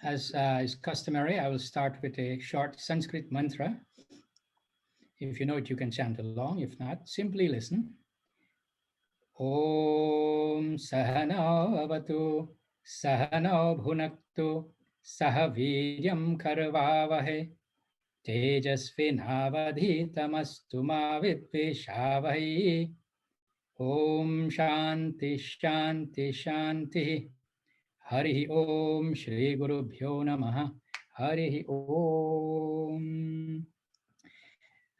As is customary, I will start with a short Sanskrit mantra. If you know it, you can chant along. If not, simply listen. Om Sahana Avatu Sahana Bhunaktu Sahaviryam Karvavahe Tejasvinavadhitamastu ma vidvishavahi. Om Shanti Shanti Shanti. Hari Om Shri Guru Bhyo Namaha. Hari Om.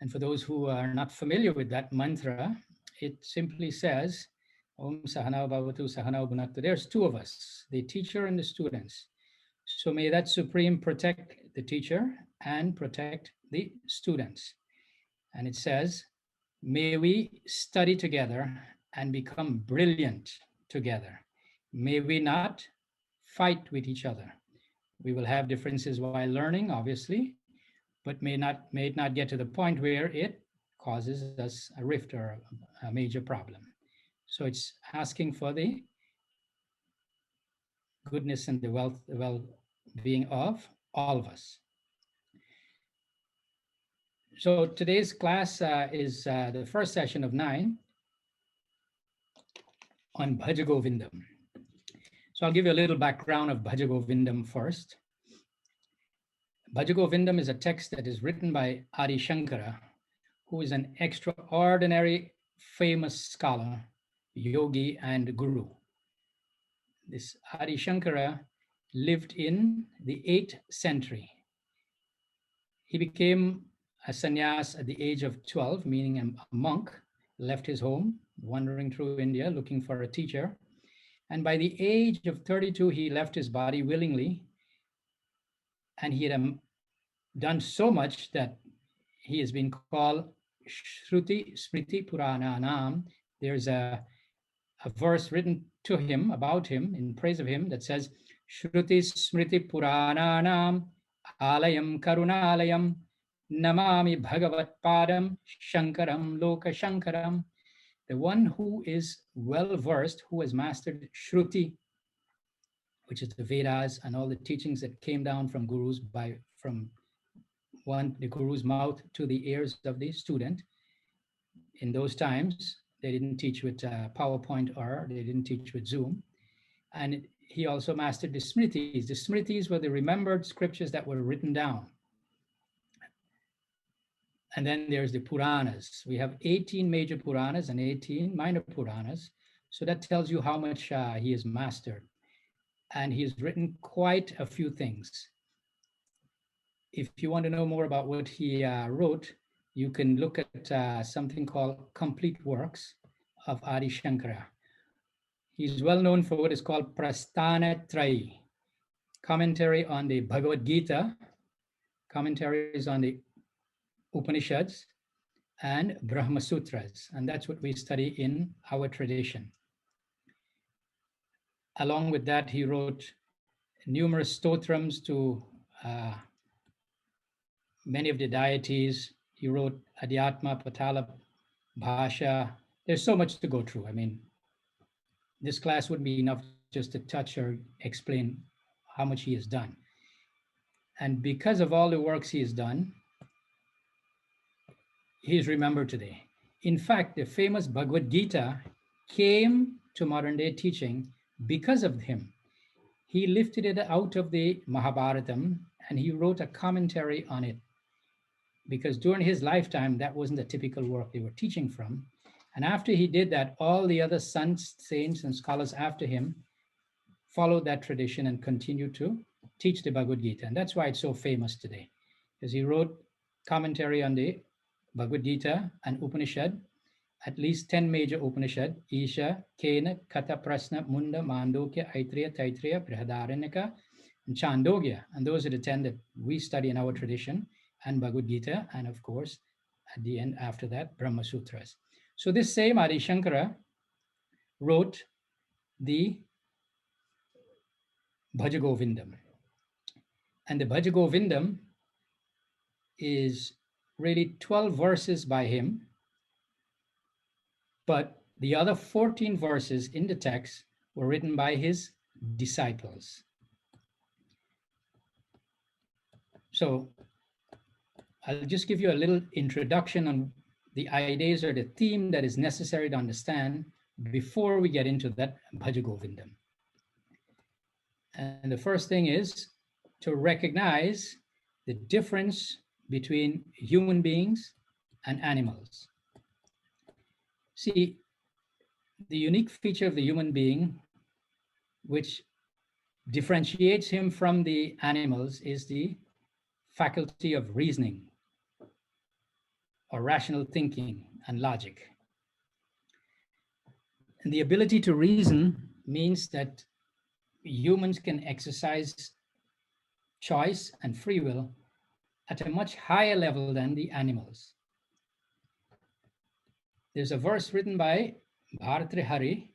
And for those who are not familiar with that mantra, it simply says, Om Sahana Bhavatu Sahana Bhunaktu. There's two of us, the teacher and the students. So may that Supreme protect the teacher and protect the students. And it says, may we study together and become brilliant together. May we not fight with each other. We will have differences while learning, obviously, but may it not get to the point where it causes us a rift or a major problem. So it's asking for the goodness and the well-being of all of us. So today's class is the first session of 9 on Bhaja Govindam. So I'll give you a little background of Bhaja Govindam first. Bhaja Govindam is a text that is written by Adi Shankara, who is an extraordinary famous scholar, yogi, and guru. This Adi Shankara lived in the 8th century. He became a sannyas at the age of 12, meaning a monk, left his home, wandering through India, looking for a teacher. And by the age of 32, he left his body willingly. And he had done so much that he has been called Shruti Smriti Purananam. There's a verse written to him, about him, in praise of him, that says, Shruti Smriti Purananam Alayam Karunalayam Namami Bhagavat Padam Shankaram Loka Shankaram. The one who is well versed, who has mastered Shruti, which is the Vedas and all the teachings that came down from gurus from the guru's mouth to the ears of the student. In those times, they didn't teach with PowerPoint or they didn't teach with Zoom. And he also mastered the Smritis. The Smritis were the remembered scriptures that were written down. And then there's the Puranas. We have 18 major Puranas and 18 minor Puranas. So that tells you how much he has mastered. And he's written quite a few things. If you want to know more about what he wrote, you can look at something called Complete Works of Adi Shankara. He's well known for what is called Prasthana Trayi, commentary on the Bhagavad Gita, commentaries on the Upanishads, and Brahma Sutras. And that's what we study in our tradition. Along with that, he wrote numerous stotrams to many of the deities. He wrote Adhyatma, Patala, Bhasha. There's so much to go through. I mean, this class wouldn't be enough just to touch or explain how much he has done. And because of all the works he has done, he is remembered today. In fact, the famous Bhagavad Gita came to modern day teaching because of him. He lifted it out of the Mahabharatam and he wrote a commentary on it. Because during his lifetime, that wasn't a typical work they were teaching from. And after he did that, all the other saints and scholars after him followed that tradition and continued to teach the Bhagavad Gita. And that's why it's so famous today, because he wrote commentary on the Bhagavad Gita and Upanishad, at least 10 major Upanishad, Isha, Kena, Kata, Prasna, Munda, Mandokya, Aitreya, Taittreya, Brihadaranyaka, and Chandogya. And those are the 10 that we study in our tradition, and Bhagavad Gita, and of course, at the end, after that, Brahma Sutras. So this same Adi Shankara wrote the Bhaja Govindam. And the Bhaja Govindam is really 12 verses by him, but the other 14 verses in the text were written by his disciples. So I'll just give you a little introduction on the ideas or the theme that is necessary to understand before we get into that Bhaja Govindam. And the first thing is to recognize the difference between human beings and animals. See, the unique feature of the human being, which differentiates him from the animals, is the faculty of reasoning or rational thinking and logic. And the ability to reason means that humans can exercise choice and free will at a much higher level than the animals. There's a verse written by Bhartrihari,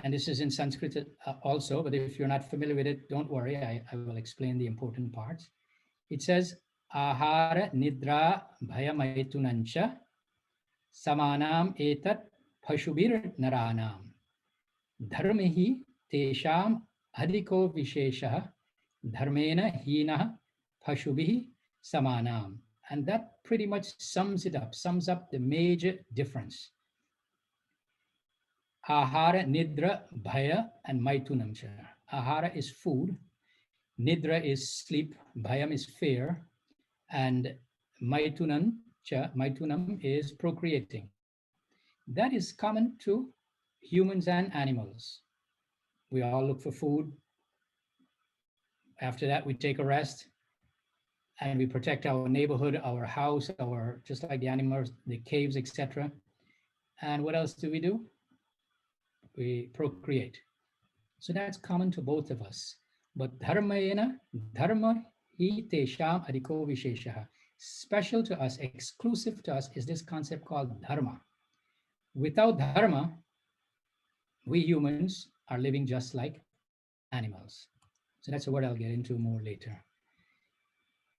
and this is in Sanskrit also, but if you're not familiar with it, don't worry, I will explain the important parts. It says, Ahara nidra bhayamaitunancha samanam etat phashubir naranam dharmehi tesham adhiko vishesha dharmena hina phashubhi samanam. And that pretty much sums up the major difference. Ahara, nidra, bhaya, and maitunam. Ahara is food, nidra is sleep, bhayam is fear, and maitunam is procreating. That is common to humans and animals. We all look for food. After that, we take a rest and we protect our neighborhood, our house, just like the animals, the caves, etc. And what else do? We procreate. So that's common to both of us. But dharma hi tesham adhiko visheshaha. Special to us, exclusive to us, is this concept called dharma. Without dharma, we humans are living just like animals. So that's a word I'll get into more later.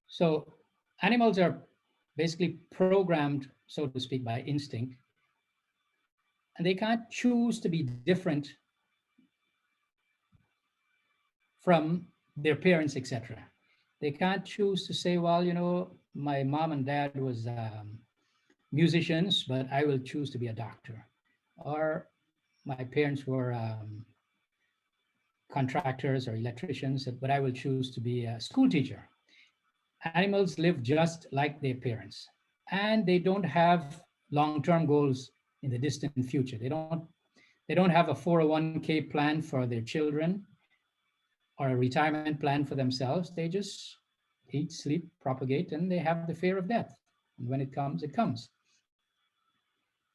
So animals are basically programmed, so to speak, by instinct, and they can't choose to be different from their parents, etc. They can't choose to say, well, my mom and dad was musicians, but I will choose to be a doctor. Or my parents were contractors or electricians, but I will choose to be a school teacher. Animals live just like their parents, and they don't have long-term goals in the distant future. They don't have a 401k plan for their children or a retirement plan for themselves. They just eat, sleep, propagate, and they have the fear of death. And when it comes, it comes.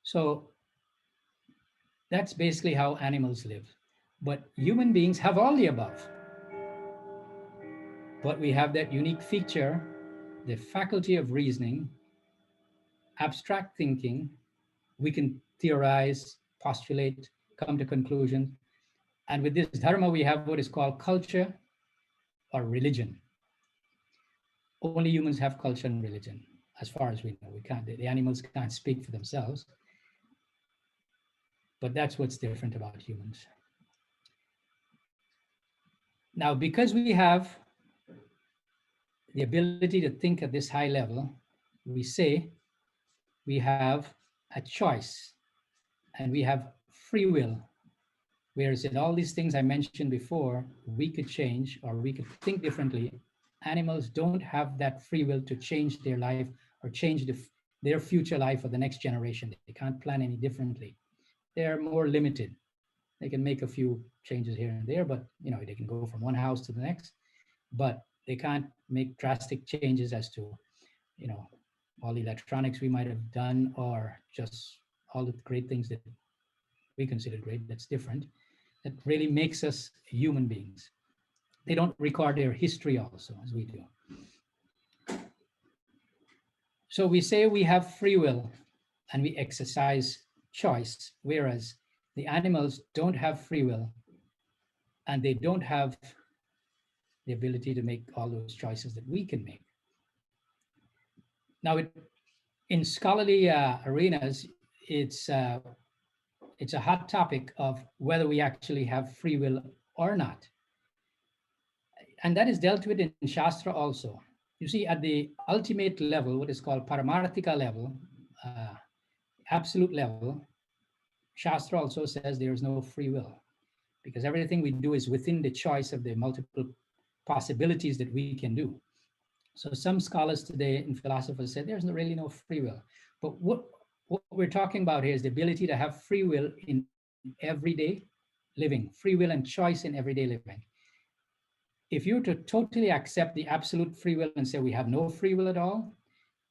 So that's basically how animals live. But human beings have all the above. But we have that unique feature, the faculty of reasoning, abstract thinking. We can theorize, postulate, come to conclusions. And with this dharma, we have what is called culture or religion. Only humans have culture and religion, as far as we know. The animals can't speak for themselves. But that's what's different about humans. Now, because we have the ability to think at this high level, we say we have a choice and we have free will. Whereas in all these things I mentioned before, we could change or we could think differently. Animals don't have that free will to change their life or change their future life for the next generation. They can't plan any differently. They're more limited. They can make a few changes here and there, but they can go from one house to the next, but they can't make drastic changes as to, all the electronics we might have done or just all the great things that we consider great, that's different, that really makes us human beings. They don't record their history also, as we do. So we say we have free will and we exercise choice, whereas the animals don't have free will and they don't have the ability to make all those choices that we can make. Now, in scholarly arenas, it's a hot topic of whether we actually have free will or not. And that is dealt with in Shastra also. You see, at the ultimate level, what is called Paramarthika level, absolute level, Shastra also says there is no free will, because everything we do is within the choice of the multiple possibilities that we can do. So some scholars today and philosophers say there's really no free will. But what we're talking about here is the ability to have free will in everyday living, free will and choice in everyday living. If you were to totally accept the absolute free will and say we have no free will at all,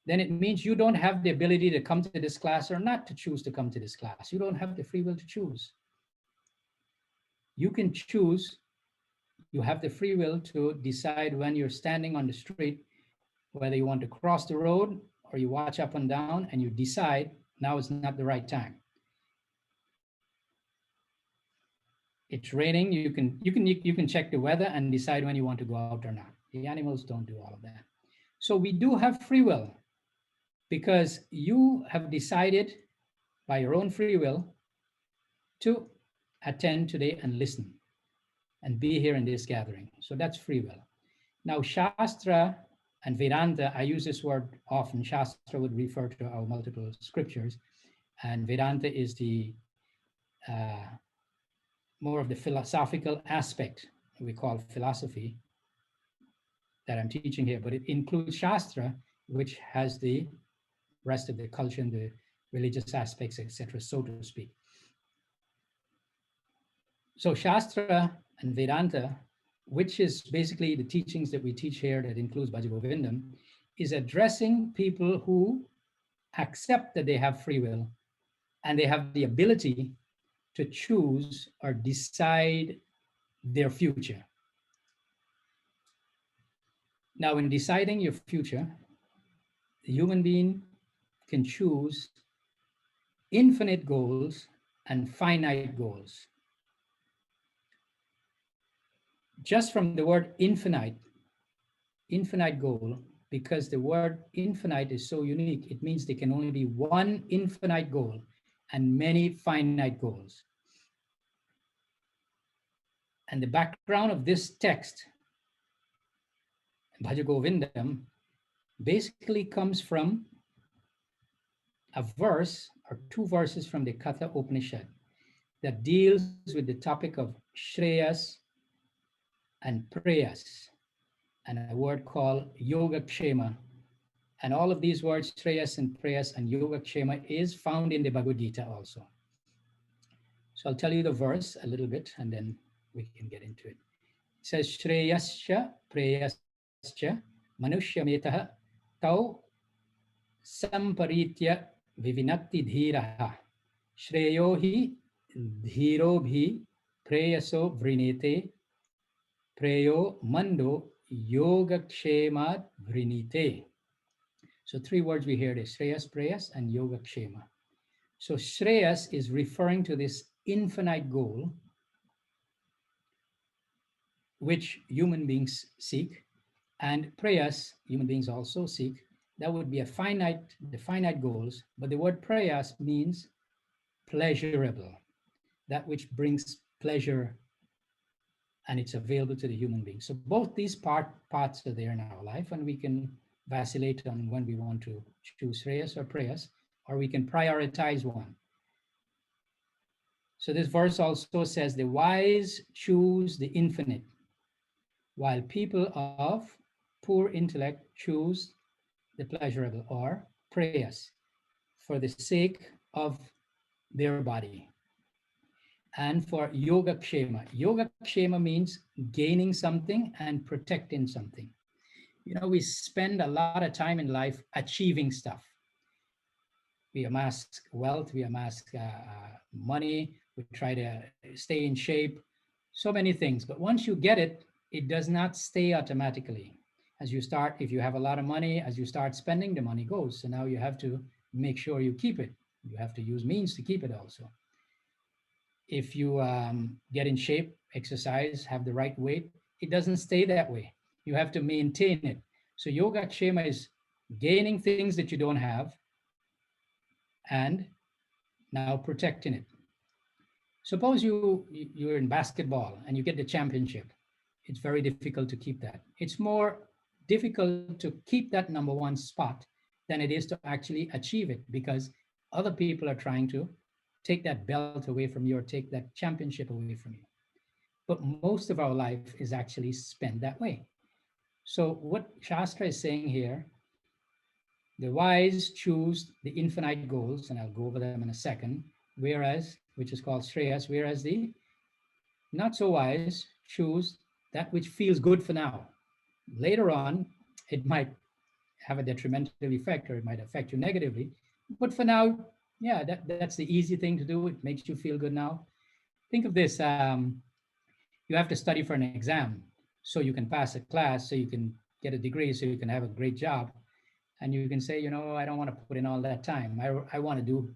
then it means you don't have the ability to come to this class or not to choose to come to this class. You don't have the free will to choose. You can choose, you have the free will to decide when you're standing on the street, whether you want to cross the road or you watch up and down and you decide now is not the right time. It's raining, you can check the weather and decide when you want to go out or not. The animals don't do all of that. So we do have free will because you have decided by your own free will to attend today and listen and be here in this gathering. So that's free will. Now, Shastra and Vedanta, I use this word often. Shastra would refer to our multiple scriptures, and Vedanta is the more of the philosophical aspect we call philosophy that I'm teaching here, but it includes Shastra, which has the rest of the culture and the religious aspects, etc., so to speak. So Shastra and Vedanta, which is basically the teachings that we teach here that includes Bhaja Govindam, is addressing people who accept that they have free will and they have the ability to choose or decide their future. Now, in deciding your future, the human being can choose infinite goals and finite goals. Just from the word infinite goal, because the word infinite is so unique, it means there can only be one infinite goal and many finite goals. And the background of this text, Bhaja Govindam, basically comes from a verse or two verses from the Katha Upanishad that deals with the topic of Shreyas and Preyas, and a word called Yogakshema. And all of these words, Shreyas and Preyas and Yogakshema, is found in the Bhagavad Gita also. So I'll tell you the verse a little bit and then we can get into it. It says, Shreyascha Preyascha Manushyametah Tau Samparitya Vivinatti Dhiraha Shreyo hi Dhiro bhi Preyaso Vrinete Preyo Mando Yogakshemad Vrinite. So three words we hear this, Shreyas, Preyas, and Yogakshema. So Shreyas is referring to this infinite goal which human beings seek, and Preyas, human beings also seek. That would be the finite goals, but the word Preyas means pleasurable, that which brings pleasure and it's available to the human being. So both these parts are there in our life, and we can vacillate on when we want to choose Shreyas or Preyas, or we can prioritize one. So this verse also says, the wise choose the infinite, while people of poor intellect choose the pleasurable or Preyas for the sake of their body. And for Yogakshema. Yogakshema means gaining something and protecting something. You know, we spend a lot of time in life achieving stuff. We amass wealth, we amass money, we try to stay in shape, so many things. But once you get it, it does not stay automatically. As you start, if you have a lot of money, as you start spending, the money goes. So now you have to make sure you keep it. You have to use means to keep it also. If you get in shape, exercise, have the right weight, it doesn't stay that way. You have to maintain it. So Yogakshema is gaining things that you don't have and now protecting it. Suppose you're in basketball and you get the championship. it's very difficult to keep that. It's more difficult to keep that number one spot than it is to actually achieve it, because other people are trying to take that belt away from you or take that championship away from you. But most of our life is actually spent that way. So, what Shastra is saying here, the wise choose the infinite goals, and I'll go over them in a second, whereas, which is called Shreyas, whereas the not so wise choose that which feels good for now. Later on, it might have a detrimental effect or it might affect you negatively. But for now, yeah, that's the easy thing to do. It makes you feel good now. Think of this, you have to study for an exam so you can pass a class, so you can get a degree, so you can have a great job. And you can say, I don't want to put in all that time. I want to do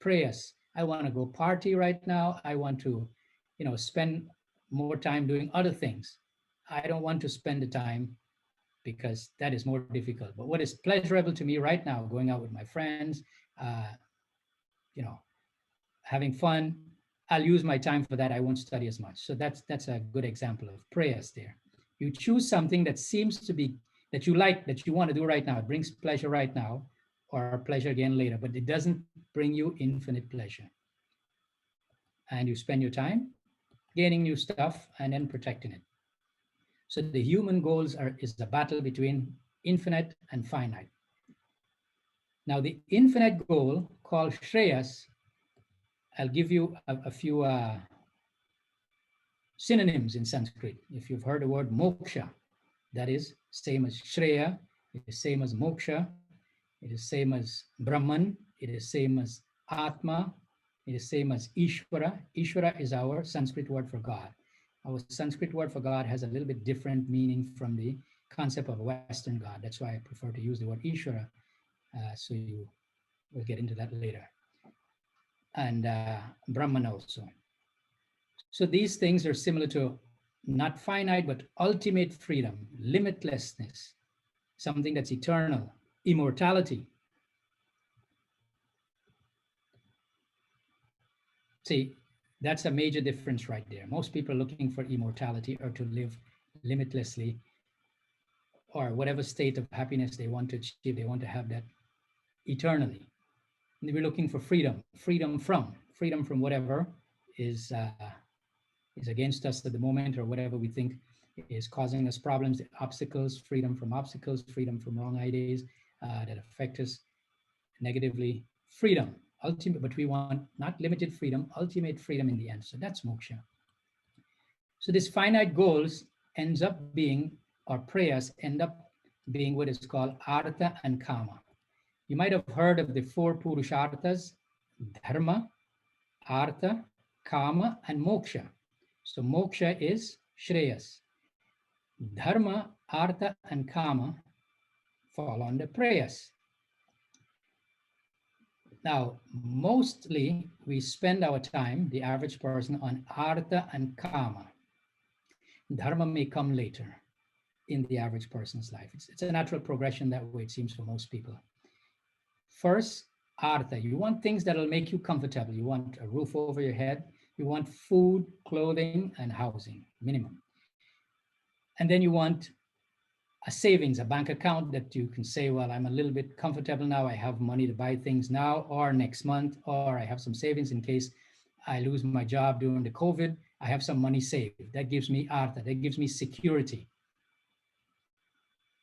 prayers. I want to go party right now. I want to, spend more time doing other things. I don't want to spend the time because that is more difficult. But what is pleasurable to me right now, going out with my friends, uh, you know, having fun, I'll use my time for that. I won't study as much. So that's a good example of prayers there. You choose something that seems to be that you like, that you want to do right now. It brings pleasure right now, or pleasure again later, but it doesn't bring you infinite pleasure. And you spend your time gaining new stuff and then protecting it. So the human goals is a battle between infinite and finite. Now the infinite goal called Shreyas, I'll give you a few synonyms in Sanskrit. If you've heard the word moksha, that is same as Shreya, it is same as moksha, it is same as Brahman, it is same as Atma, it is same as Ishvara. Ishvara is our Sanskrit word for God. Our Sanskrit word for God has a little bit different meaning from the concept of a Western God. That's why I prefer to use the word Ishvara. So you will get into that later. And Brahman also. So these things are similar to not finite, but ultimate freedom, limitlessness, something that's eternal, immortality. See, that's a major difference right there. Most people are looking for immortality or to live limitlessly or whatever state of happiness they want to achieve. They want to have that eternally. And we're looking for freedom, freedom from whatever is is against us at the moment, or whatever we think is causing us problems, obstacles, freedom from wrong ideas that affect us negatively. Freedom, ultimate, but we want not limited freedom, ultimate freedom in the end. So that's moksha. So this finite goals ends up being, or prayers end up being what is called artha and kama. You might have heard of the four Purusharthas: dharma, artha, kama, and moksha. So moksha is Shreyas. Dharma, artha, and kama fall under prayers. Now, mostly we spend our time, the average person, on artha and kama. Dharma may come later in the average person's life. It's a natural progression that way, it seems, for most people. First, artha. You want things that'll make you comfortable. You want a roof over your head. You want food, clothing, and housing, minimum. And then you want a savings, a bank account that you can say, well, I'm a little bit comfortable now. I have money to buy things now or next month, or I have some savings in case I lose my job during the COVID. I have some money saved. That gives me artha, that gives me security.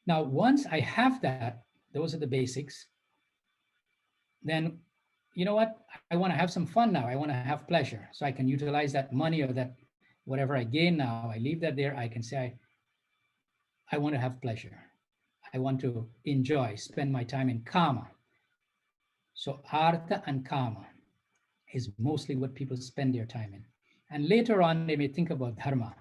Now, once I have that, those are the basics, then you know what? I want to have some fun now. I want to have pleasure. So I can utilize that money or that whatever I gain now, I leave that there. I can say, I want to have pleasure. I want to enjoy, spend my time in kama. So artha and kama is mostly what people spend their time in. And later on, they may think about dharma.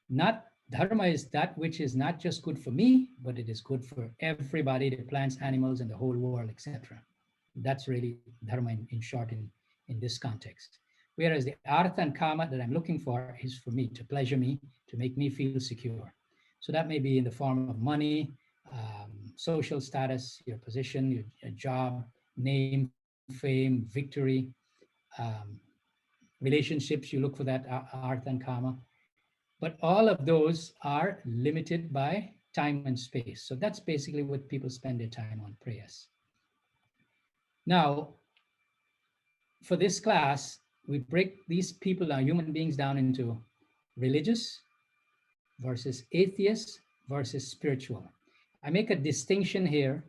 Not dharma is that which is not just good for me, but it is good for everybody, the plants, animals, and the whole world, etc. That's really dharma in short in this context. Whereas the artha and kama that I'm looking for is for me, to pleasure me, to make me feel secure. So that may be in the form of money, social status, your position, your job, name, fame, victory, relationships. You look for that artha and kama. But all of those are limited by time and space. So that's basically what people spend their time on, prayers. Now, for this class, we break these people down, human beings, down into religious versus atheist versus spiritual. I make a distinction here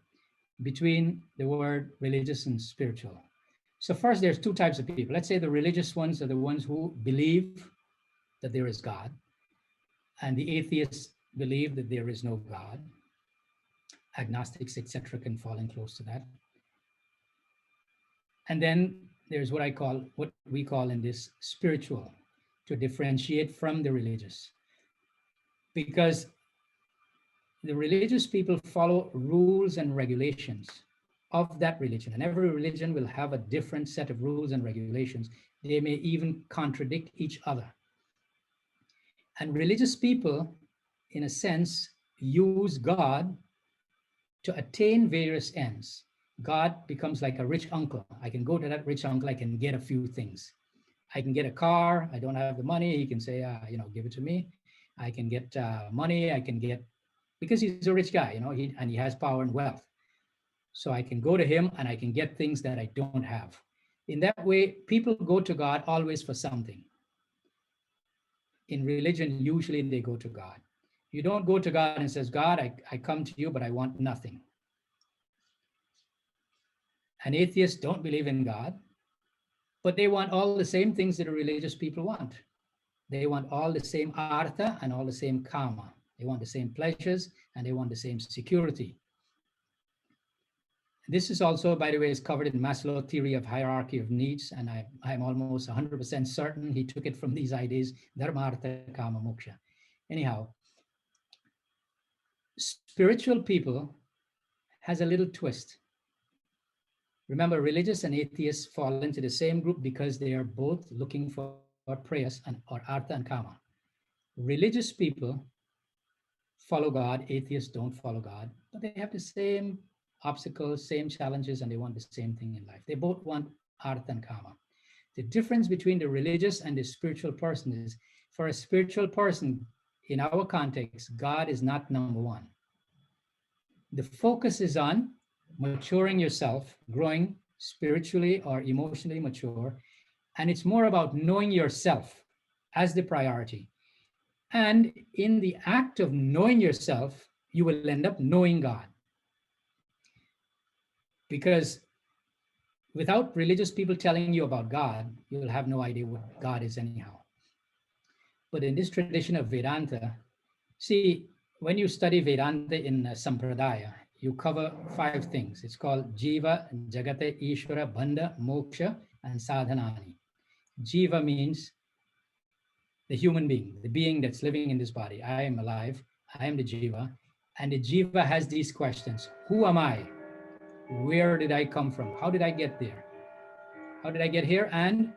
between the word religious and spiritual. So first, there's two types of people. Let's say the religious ones are the ones who believe that there is God, and the atheists believe that there is no God. Agnostics, etc., can fall in close to that. And then there's what we call in this spiritual, to differentiate from the religious. Because the religious people follow rules and regulations of that religion. And every religion will have a different set of rules and regulations. They may even contradict each other. And religious people, in a sense, use God to attain various ends. God becomes like a rich uncle. I can go to that rich uncle, I can get a few things. I can get a car, I don't have the money, he can say, give it to me. I can get money, I can get, because he's a rich guy, and he has power and wealth. So I can go to him and I can get things that I don't have. In that way, people go to God always for something. In religion, usually they go to God. You don't go to God and says, God, I come to you, but I want nothing. And atheists don't believe in God, but they want all the same things that the religious people want. They want all the same artha and all the same kama. They want the same pleasures and they want the same security. This is also, by the way, is covered in Maslow's theory of hierarchy of needs, and I'm almost 100% certain he took it from these ideas, dharma, artha, kama, moksha. Anyhow, spiritual people has a little twist. Remember, religious and atheists fall into the same group because they are both looking for prayers or artha and kama. Religious people follow God, atheists don't follow God, but they have the same obstacles, same challenges, and they want the same thing in life. They both want artha and kama. The difference between the religious and the spiritual person is, for a spiritual person, in our context, God is not number one. The focus is on maturing yourself, growing spiritually or emotionally mature, and it's more about knowing yourself as the priority. And in the act of knowing yourself, you will end up knowing God. Because without religious people telling you about God, you'll have no idea what God is anyhow. But in this tradition of Vedanta, see, when you study Vedanta in Sampradaya, you cover 5 things. It's called Jiva, Jagate, Ishvara, Bandha, Moksha, and Sadhanani. Jiva means the human being, the being that's living in this body. I am alive, I am the Jiva. And the Jiva has these questions. Who am I? Where did I come from? How did I get there? How did I get here? And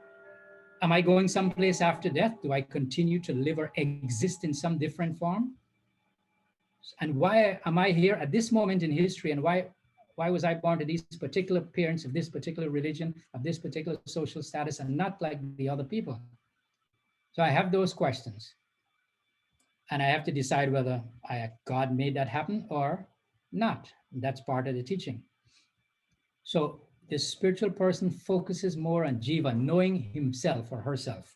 am I going someplace after death? Do I continue to live or exist in some different form? And why am I here at this moment in history? And why was I born to these particular parents of this particular religion, of this particular social status, and not like the other people? So I have those questions. And I have to decide whether God made that happen or not. That's part of the teaching. So the spiritual person focuses more on Jiva, knowing himself or herself.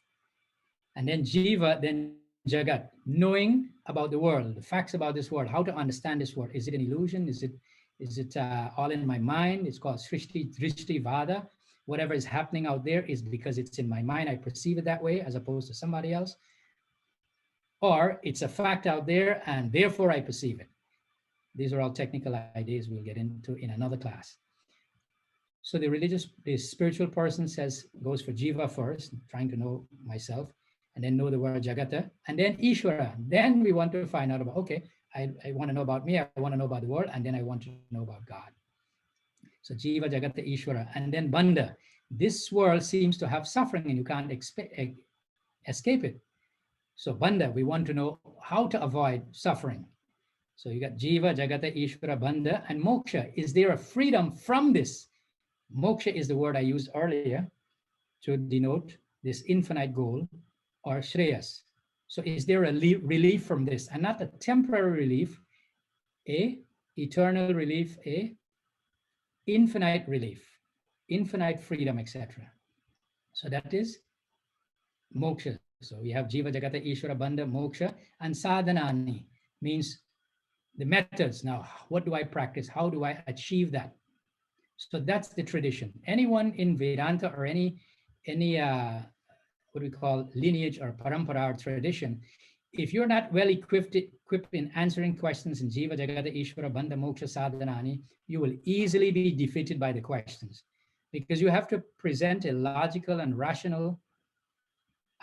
And then Jiva, then Jagat, knowing about the world, the facts about this world, how to understand this world. Is it an illusion? Is it all in my mind? It's called Srishti, Drishti, Vada. Whatever is happening out there is because it's in my mind. I perceive it that way as opposed to somebody else. Or it's a fact out there and therefore I perceive it. These are all technical ideas we'll get into in another class. So the spiritual person goes for Jiva first, trying to know myself, and then know the word Jagata, and then Ishvara. Then we want to find out about, okay, I want to know about me, I want to know about the world, and then I want to know about God. So Jiva, Jagata, Ishvara, and then Bandha. This world seems to have suffering and you can't escape it. So Bandha, we want to know how to avoid suffering. So you got Jiva, Jagata, Ishvara, Bandha, and Moksha. Is there a freedom from this? Moksha is the word I used earlier to denote this infinite goal or Shreyas. So is there a relief from this? And not a temporary relief, a eternal relief, a infinite relief, infinite freedom, etc. So that is moksha. So we have Jiva Jagata Ishvara Bandha Moksha, and sadhanani means the methods. Now, what do I practice? How do I achieve that? So that's the tradition. Anyone in Vedanta or any what we call lineage or parampara or tradition, if you're not well equipped in answering questions in Jiva Jagata Ishvara Bandha Moksha Sadhanani, you will easily be defeated by the questions, because you have to present a logical and rational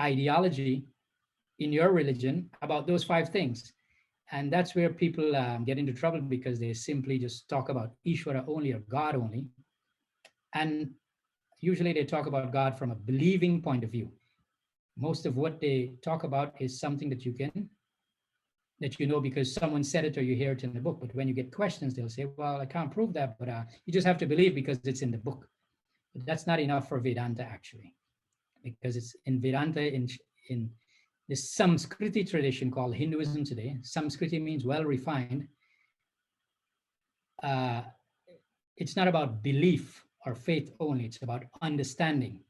ideology in your religion about those five things. And that's where people get into trouble, because they simply just talk about Ishvara only or God only. And usually they talk about God from a believing point of view. Most of what they talk about is something that you know because someone said it or you hear it in the book. But when you get questions, they'll say, well, I can't prove that, but you just have to believe because it's in the book. But that's not enough for Vedanta, actually, because it's in Vedanta, in this Samskriti tradition called Hinduism today. Samskriti means well refined. Uh, it's not about belief or faith only, it's about understanding.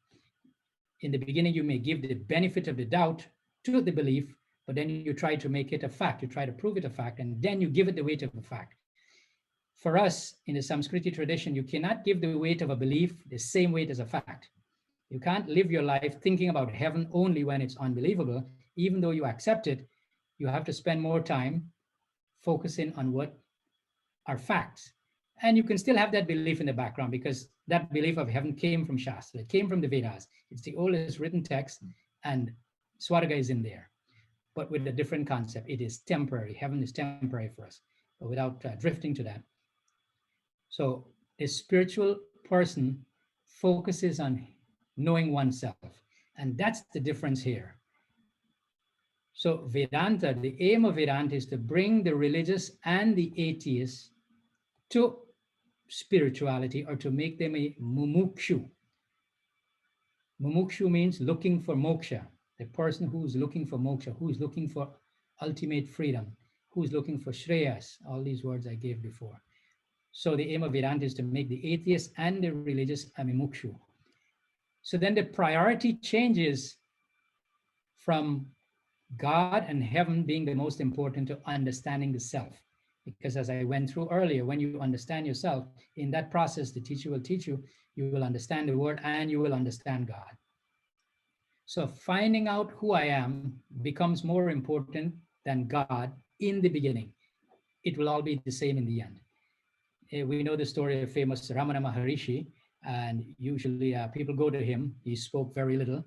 In the beginning, you may give the benefit of the doubt to the belief, but then you try to make it a fact, you try to prove it a fact, and then you give it the weight of a fact. For us, in the Samskriti tradition, you cannot give the weight of a belief the same weight as a fact. You can't live your life thinking about heaven only when it's unbelievable. Even though you accept it, you have to spend more time focusing on what are facts. And you can still have that belief in the background, because that belief of heaven came from Shastra, it came from the Vedas. It's the oldest written text, and Swarga is in there, but with a different concept. It is temporary. Heaven is temporary for us, but without drifting to that. So a spiritual person focuses on knowing oneself, and that's the difference here. So Vedanta, the aim of Vedanta is to bring the religious and the atheists to spirituality, or to make them a mumukshu. Mumukshu means looking for moksha, the person who is looking for moksha, who is looking for ultimate freedom, who is looking for shreyas, all these words I gave before. So the aim of Vedanta is to make the atheist and the religious a mumukshu. So then the priority changes from God and heaven being the most important to understanding the self. Because as I went through earlier, when you understand yourself, in that process, the teacher will teach you, you will understand the word and you will understand God. So finding out who I am becomes more important than God in the beginning. It will all be the same in the end. We know the story of famous Ramana Maharishi, and usually people go to him. He spoke very little,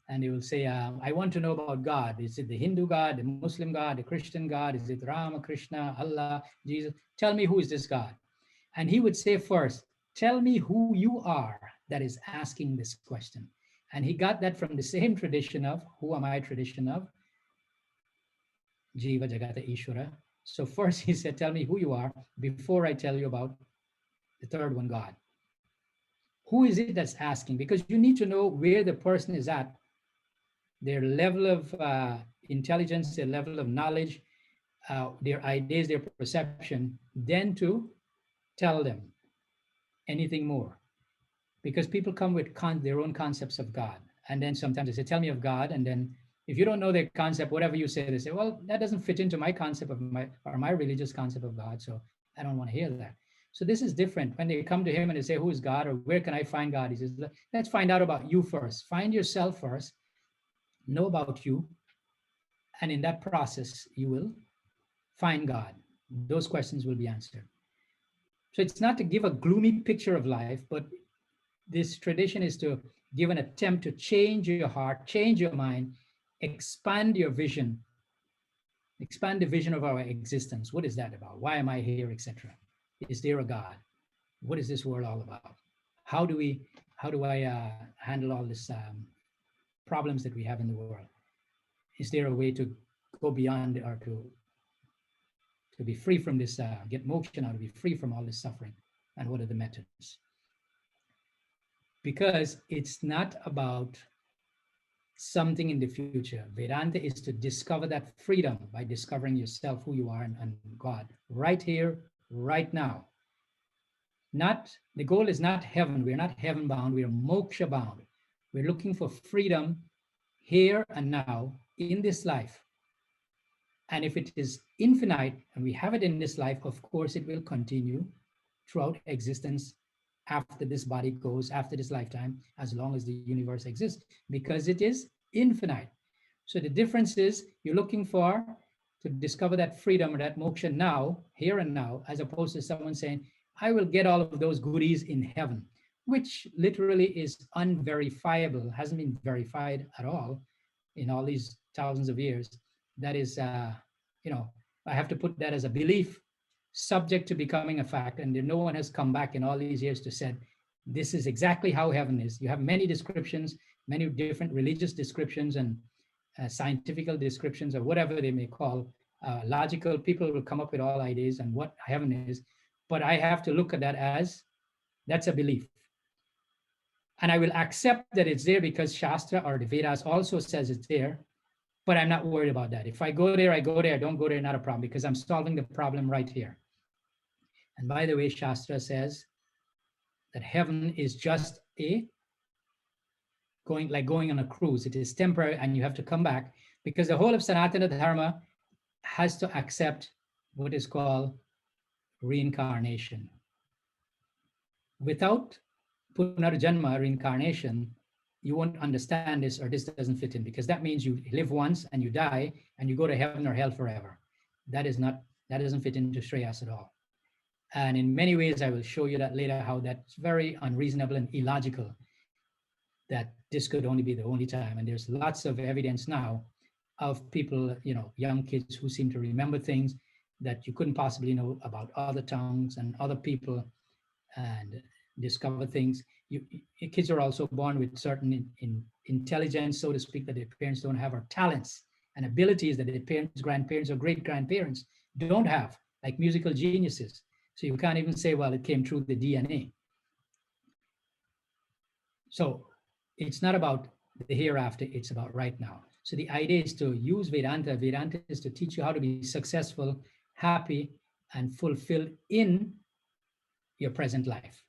and he will say, I want to know about God. Is it the Hindu God, the Muslim God, the Christian God? Is it Rama, Krishna, Allah, Jesus? Tell me, who is this God? And he would say first, tell me who you are that is asking this question. And he got that from the same tradition of, who am I tradition of? Jiva Jagata Ishvara. So first he said, tell me who you are before I tell you about the third one, God. Who is it that's asking? Because you need to know where the person is at, their level of intelligence, their level of knowledge, their ideas, their perception, then to tell them anything more. Because people come with their own concepts of God. And then sometimes they say, tell me of God. And then if you don't know their concept, whatever you say, they say, well, that doesn't fit into my concept of my religious concept of God. So I don't want to hear that. So this is different. When they come to him and they say, who is God, or where can I find God? He says, let's find out about you first. Find yourself first, know about you. And in that process, you will find God. Those questions will be answered. So it's not to give a gloomy picture of life, but this tradition is to give an attempt to change your heart, change your mind, expand your vision, expand the vision of our existence. What is that about? Why am I here, etc.? Is there a God? What is this world all about? How do I handle all these problems that we have in the world? Is there a way to go beyond, or to be free from this, get moksha now, to be free from all this suffering? And what are the methods? Because it's not about something in the future. Vedanta is to discover that freedom by discovering yourself, who you are, and God, right here, right now. Not the goal is not heaven. We're not heaven bound. We are moksha bound. We're looking for freedom here and now in this life. And if it is infinite and we have it in this life, of course, it will continue throughout existence after this body goes, after this lifetime, as long as the universe exists, because it is infinite. So the difference is you're looking for to discover that freedom or that moksha now, here and now, as opposed to someone saying, I will get all of those goodies in heaven, which literally is unverifiable, hasn't been verified at all in all these thousands of years. That is, you know, I have to put that as a belief subject to becoming a fact. And no one has come back in all these years to said, this is exactly how heaven is. You have many descriptions, many different religious descriptions and scientific descriptions or whatever they may call, logical. People will come up with all ideas and what heaven is. But I have to look at that as that's a belief. And I will accept that it's there because Shastra or the Vedas also says it's there, but I'm not worried about that. If I go there, I go there. I don't go there, not a problem, because I'm solving the problem right here. And by the way, Shastra says that heaven is just a going on a cruise. It is temporary and you have to come back, because the whole of Sanatana Dharma has to accept what is called reincarnation. Without Punarjanma, reincarnation, you won't understand this, or this doesn't fit in, because that means you live once and you die and you go to heaven or hell forever. That doesn't fit into Shreyas at all. And in many ways, I will show you that later, how that's very unreasonable and illogical, that this could only be the only time. And there's lots of evidence now of people, young kids who seem to remember things that you couldn't possibly know about other tongues and other people, and discover things. Kids are also born with certain intelligence, so to speak, that their parents don't have, or talents and abilities that their parents, grandparents, or great grandparents don't have, like musical geniuses. So you can't even say, well, it came through the DNA. So it's not about the hereafter, it's about right now. So the idea is to use Vedanta. Vedanta is to teach you how to be successful, happy, and fulfilled in your present life.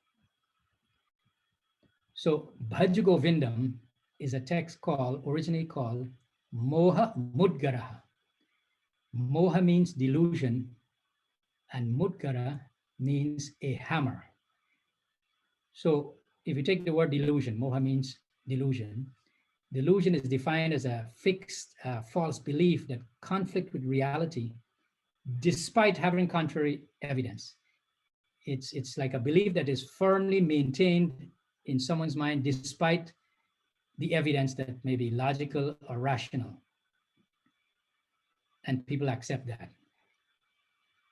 So Bhaja Govindam is a text originally called Moha Mudgara. Moha means delusion, and Mudgara means a hammer. So if you take the word delusion, Moha means delusion. Delusion is defined as a fixed, false belief that conflict with reality, despite having contrary evidence. It's like a belief that is firmly maintained in someone's mind, despite the evidence that may be logical or rational. And people accept that.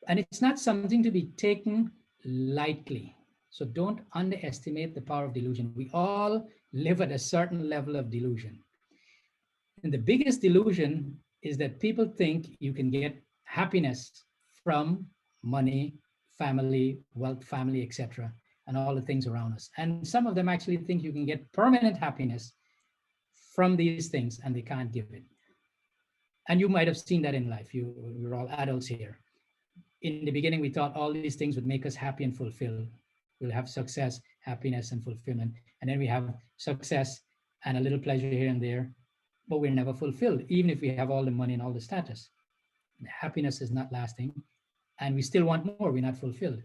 And it's not something to be taken lightly. So don't underestimate the power of delusion. We all live at a certain level of delusion. And the biggest delusion is that people think you can get happiness from money, family, wealth, family, etc., and all the things around us. And some of them actually think you can get permanent happiness from these things, and they can't give it. And you might have seen that in life. We're all adults here. In the beginning, we thought all these things would make us happy and fulfilled. We'll have success, happiness, and fulfillment. And then we have success and a little pleasure here and there, but we're never fulfilled, even if we have all the money and all the status. The happiness is not lasting, and we still want more. We're not fulfilled.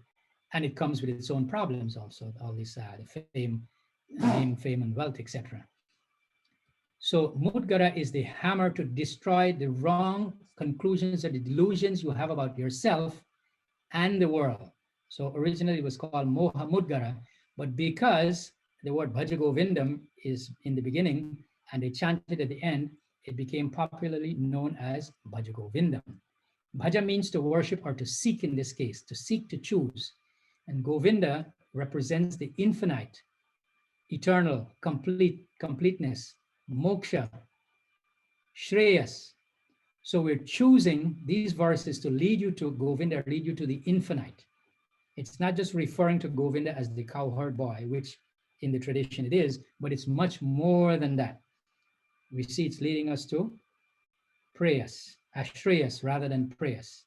And it comes with its own problems also, all this fame, and wealth, etc. So Mudgara is the hammer to destroy the wrong conclusions or the delusions you have about yourself and the world. So originally it was called Moha Mudgara, but because the word Bhaja Govindam is in the beginning and they chanted at the end, it became popularly known as Bhaja Govindam. Bhaja means to worship, or to seek in this case, to seek, to choose. And Govinda represents the infinite, eternal, completeness, moksha, shreyas. So we're choosing these verses to lead you to Govinda, lead you to the infinite. It's not just referring to Govinda as the cowherd boy, which in the tradition it is, but it's much more than that. we see it's leading us to prayas, ashrayas rather than prayas.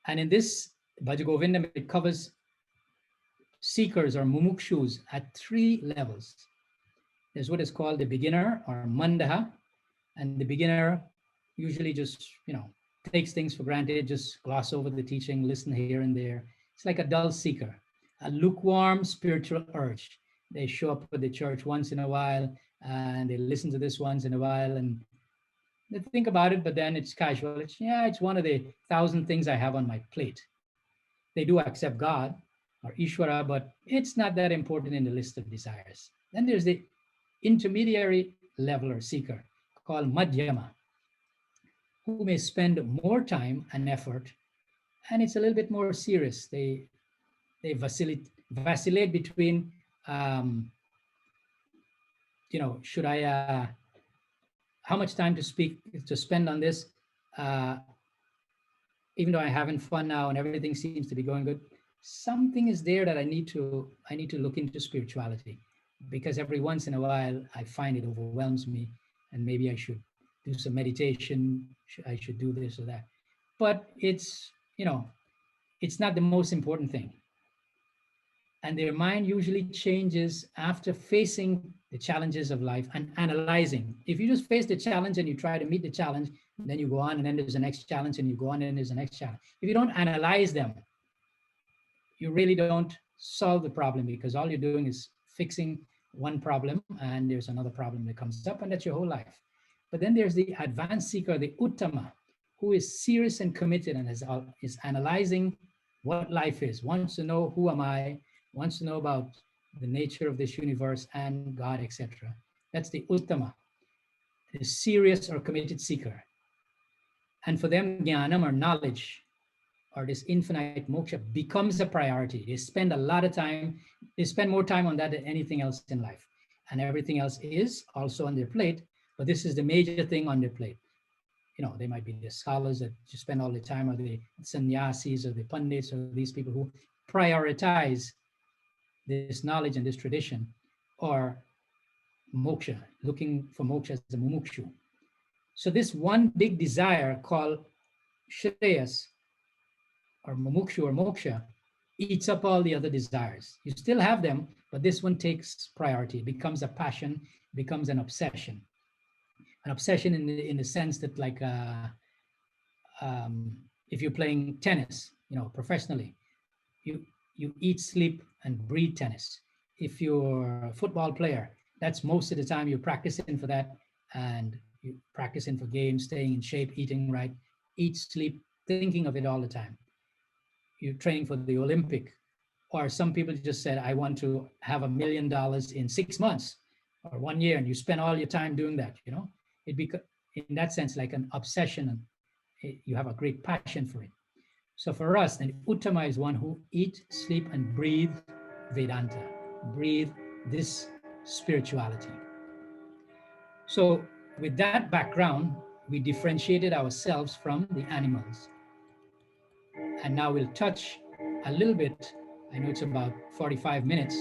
And in this Bhaja Govindam, it covers seekers or mumukshus at 3 levels. There's what is called the beginner or mandaha, and the beginner usually just, takes things for granted, just gloss over the teaching, listen here and there. It's like a dull seeker, a lukewarm spiritual urge. They show up at the church once in a while and they listen to this once in a while and they think about it, but then it's casual. It's one of the 1,000 things I have on my plate. They do accept God or Ishvara, but it's not that important in the list of desires. Then there's the intermediary level or seeker called Madhyama, who may spend more time and effort, and it's a little bit more serious. They vacillate between, should I, how much time to spend on this? Even though I'm having fun now and everything seems to be going good, something is there that I need to look into spirituality, because every once in a while I find it overwhelms me, and maybe I should do some meditation. I should do this or that. But it's not the most important thing. And their mind usually changes after facing the challenges of life and analyzing. If you just face the challenge and you try to meet the challenge, then you go on and then there's the next challenge and you go on and there's the next challenge. If you don't analyze them, you really don't solve the problem, because all you're doing is fixing one problem and there's another problem that comes up, and that's your whole life. But then there's the advanced seeker, the Uttama, who is serious and committed and is analyzing what life is, wants to know who am I, wants to know about the nature of this universe and God, etc. That's the Uttama, the serious or committed seeker. And for them, jnanam or knowledge or this infinite moksha becomes a priority. They spend a lot of time, they spend more time on that than anything else in life. And everything else is also on their plate, but this is the major thing on their plate. They might be the scholars that just spend all the time, or the sannyasis or the pandits, or these people who prioritize this knowledge and this tradition, or moksha, looking for moksha as a mumukshu. So this one big desire called shreyas or mumukshu or moksha eats up all the other desires. You still have them, but this one takes priority. It becomes a passion, becomes an obsession. An obsession in the sense that, like, if you're playing tennis, professionally, you eat, sleep, and breathe tennis. If you're a football player, that's most of the time you're practicing for that, and you're practicing for games, staying in shape, eating right, eat, sleep, thinking of it all the time. You're training for the Olympic, or some people just said, I want to have $1 million in 6 months or 1 year, and you spend all your time doing that. It becomes, in that sense, like an obsession, and you have a great passion for it. So for us, then Uttama is one who eat, sleep, and breathe Vedanta, breathe this spirituality. So with that background, we differentiated ourselves from the animals. And now we'll touch a little bit. I know it's about 45 minutes,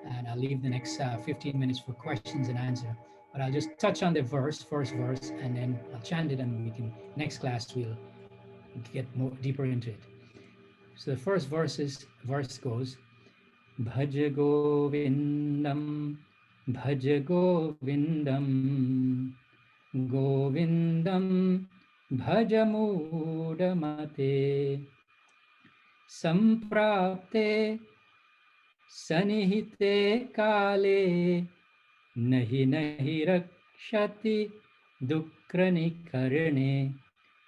and I'll leave the next 15 minutes for questions and answer. But I'll just touch on the first verse, and then I'll chant it, and we can, next class, we'll get more deeper into it. So the first verse goes, Bhaja Govindam, Bhaja Govindam, Govindam, Bhaja Mudamate, Samprapte, Sanihite Kale, Nahi Nahi Rakshati, Dukrani Karne,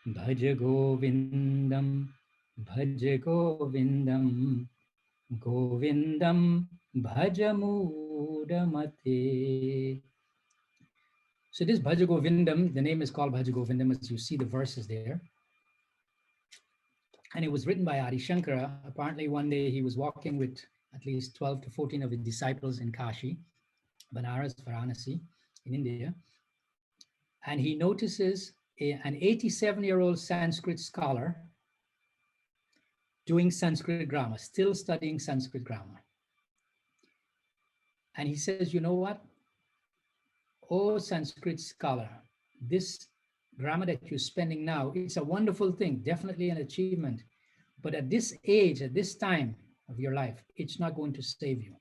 Bhaja Govindam, Bhaja Govindam, Govindam, Bhaja Mudamate. So this Bhaja Govindam, the name is called Bhaja Govindam, as you see the verses there. And it was written by Adi Shankara. Apparently one day he was walking with at least 12 to 14 of his disciples in Kashi, Banaras, Varanasi, in India. And he notices an 87-year-old Sanskrit scholar doing Sanskrit grammar, still studying Sanskrit grammar. And he says, you know what? oh Sanskrit scholar, this grammar that you're spending now, it's a wonderful thing, definitely an achievement. But at this age, at this time of your life, it's not going to save you.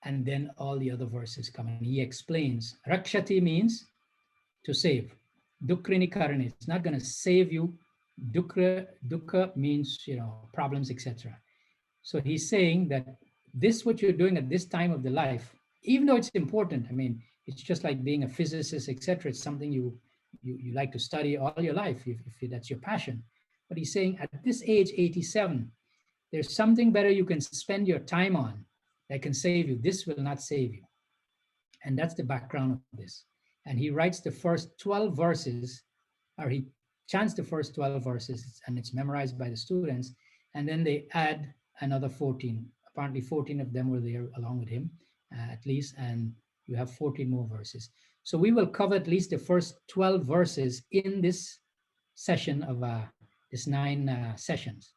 And then all the other verses come and he explains. Rakshati means to save. Dukrini karani, it's not going to save you. Dukkha means, problems, etc. So he's saying that this, what you're doing at this time of the life, even though it's important, I mean, it's just like being a physicist, etc. It's something you like to study all your life, if that's your passion. But he's saying at this age, 87, there's something better you can spend your time on that can save you. This will not save you. And that's the background of this. And he writes the first 12 verses, or he chants the first 12 verses, and it's memorized by the students. And then they add another 14. Apparently 14 of them were there along with him, at least, and you have 14 more verses. So we will cover at least the first 12 verses in this session of this 9 sessions.